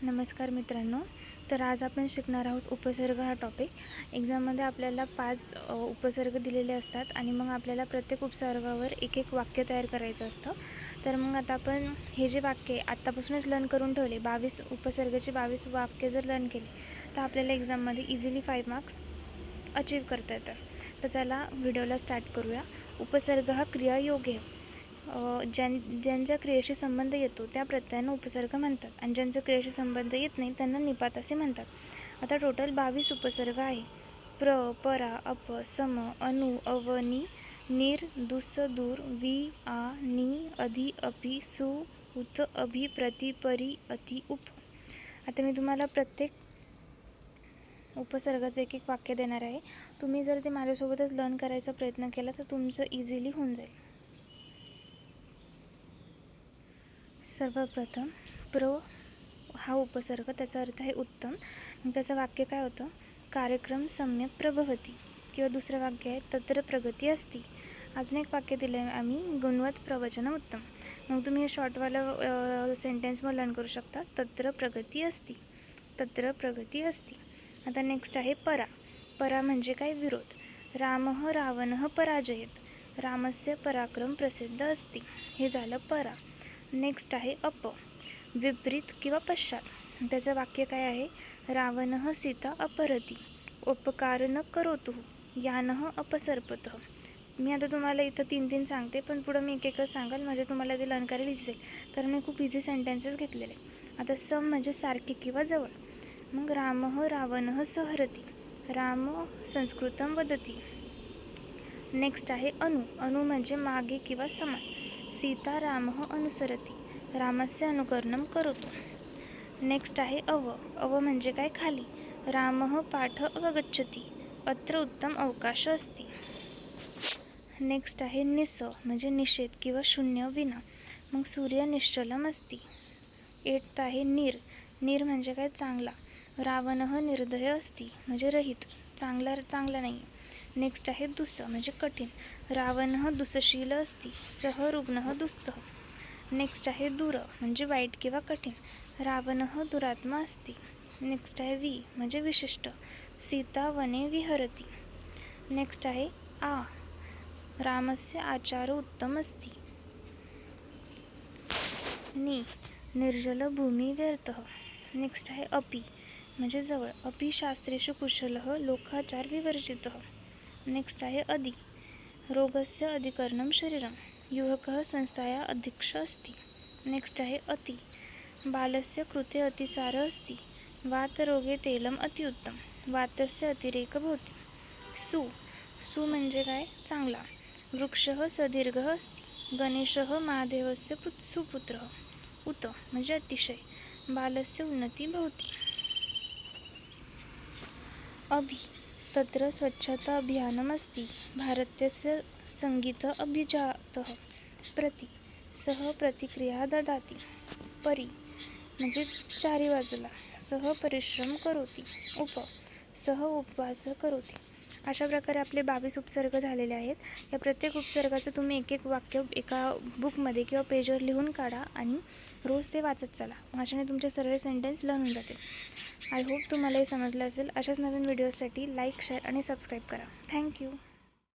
नमस्कार मित्रांनो. तर आज आपण शिकणार आहोत उपसर्ग हा टॉपिक. एक्झाममध्ये आपल्याला 5 उपसर्ग दिलेले असतात आणि मग आपल्याला प्रत्येक उपसर्गावर एक एक वाक्य तयार करायचं असतं. तर मग आता आपण हे जे वाक्य आत्तापासूनच लर्न करून ठेवले, 22 उपसर्गाची 22 वाक्य जर लर्न केली तर आपल्याला एक्झाममध्ये इझिली 5 मार्क्स अचीव करता येतात. तर चला व्हिडिओला स्टार्ट करूया. उपसर्ग हा क्रियायोग आहे. ज्यांच्या क्रियेशी संबंध येतो त्या प्रत्ययांना उपसर्ग म्हणतात आणि ज्यांचा क्रियेशी संबंध येत नाही त्यांना निपात असे म्हणतात. आता टोटल 22 उपसर्ग आहे. प्र, परा, अप, सम, अनु, अव, नि, निर, दुस, दूर, वि, आ, नि, अधि, अपि, सु, उत, अभि, प्रति, परी, अति, उप. आता मी तुम्हाला प्रत्येक उपसर्गाचं एक एक वाक्य देणार आहे. तुम्ही जर ते माझ्यासोबतच लर्न करायचा प्रयत्न केला तर तुमचं इझिली होऊन जाईल. सर्वप्रथम प्र हा उपसर्ग, त्याचा अर्थ आहे उत्तम. मग त्याचं वाक्य काय होतं? कार्यक्रम सम्यक प्रभवती. किंवा दुसरं वाक्य आहे तत्र प्रगती असती. अजून एक वाक्य दिलं आहे आम्ही, गुणवत प्रवचन उत्तम. मग तुम्ही हे शॉर्टवालं सेंटेन्सवर लर्न करू शकता. तत्र प्रगती असती, तत्र प्रगती असती. आता नेक्स्ट आहे परा. परा म्हणजे काय? विरोध. रामः रावणः पराजयत. रामस्य पराक्रम प्रसिद्ध असती. हे झालं परा. नेक्स्ट आहे अप. विपरीत किंवा पश्चात. त्याचं वाक्य काय आहे? रावणः सीता अपहरति. उपकार न करोतु. यानः अपसर्पतः. मी आता तुम्हाला इथं 3-3 सांगते, पण पुढं मी एक सांगाल म्हणजे तुम्हाला ते लर्न करायला दिसेल, कारण मी खूप इझी सेंटेन्सेस घेतलेले. आता सम म्हणजे सारखे किंवा जवळ. मग रामः रावणः सहरति. राम संस्कृतं वदति. नेक्स्ट आहे अनु. अनु म्हणजे मागे किंवा समान. सीता रामः अनुसरति. रामस्य अनुकरणं करोतु. नेक्स्ट आहे अव. अव म्हणजे काय? खाली. रामः पाठ अवगच्छति. अत्र उत्तम अवकाश अस्ति. नेक्स्ट आहे निस म्हणजे निषेध किंवा शून्य विना. मग सूर्य निश्चलम अस्ति. 8th आहे निर. निर म्हणजे काय? चांगला. रावणः निर्दय अस्ति म्हणजे रहित, चांगला नाही. नेक्स्ट आहे दुस म्हणजे कठीण. रावणः दुसशील अस्ति. सह रुग्णः दुस्तः. नेक्स्ट आहे दूर म्हणजे वाईट किंवा कठीण. रावणः दुरात्मा अस्ति. नेक्स्ट आहे वि म्हणजे विशिष्ट. सीता वने विहरति. नेक्स्ट आहे आ. रामस्य आचार उत्तम अस्ति. नि निर्जल भूमी व्यर्थः. नेक्स्ट आहे अपि म्हणजे जवळ. अपि शास्त्रेषु कुशलः लोकाचार विवर्जितः. नेक्स्ट आहे अधि. रोगस्य अधिकरणं शरीरं. युवकः संस्थाया अध्यक्ष अस्ति. नेक्स्ट आहे अति. बालस्य कृते अतिसार अस्ति. वातरोगे तैलम अतिउत्तम. वातस्य अतिरेक भवति. सु. सु म्हणजे काय? चांगला. वृक्षः सदीर्घः अस्ति. गणेशः महादेवस्य सुपुत्रः. उत म्हणजे अतिशय. बालस्य उन्नती भवति. अभि. तत्र स्वच्छता अभियानम् अस्ति. भारतस्य संगीत अभिजातः. प्रति. सह प्रतिक्रिया ददाति. परि म्हणजे चारी बाजूला. सह परिश्रम करोति. उप सह उपवास करोति. अशा प्रकारे आपले 22 उपसर्ग झालेले आहेत. या प्रत्येक उपसर्गाचं तुम्ही एक एक वाक्य एका बुकमध्ये किंवा पेजवर लिहून काढा आणि रोज ते वाचत चला. अशाने तुमचे सर्व सेंटेन्स लर्न होऊन जातील. आय होप तुम्हाला हे समजलं असेल. अशाच नवीन व्हिडिओसाठी लाईक, शेअर आणि सबस्क्राईब करा. थँक्यू.